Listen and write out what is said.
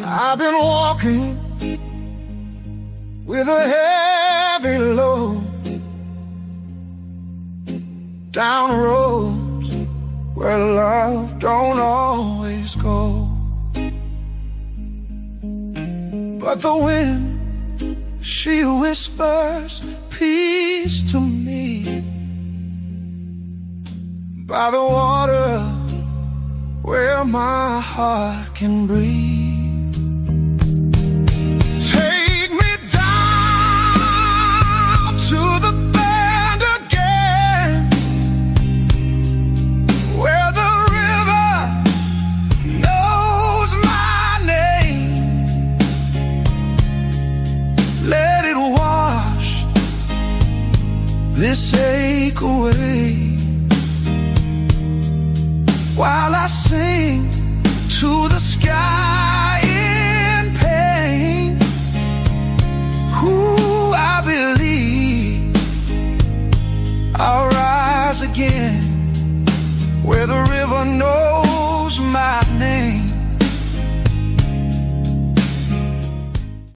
I've been walking with a heavy load down roads where love don't always go. But the wind, she whispers peace to me by the water where my heart can breathe. Take me down to the bend again, where the river knows my name. Let it wash this ache away, while I sing to the sky in pain. Ooh, I believe I'll rise again, where the river knows my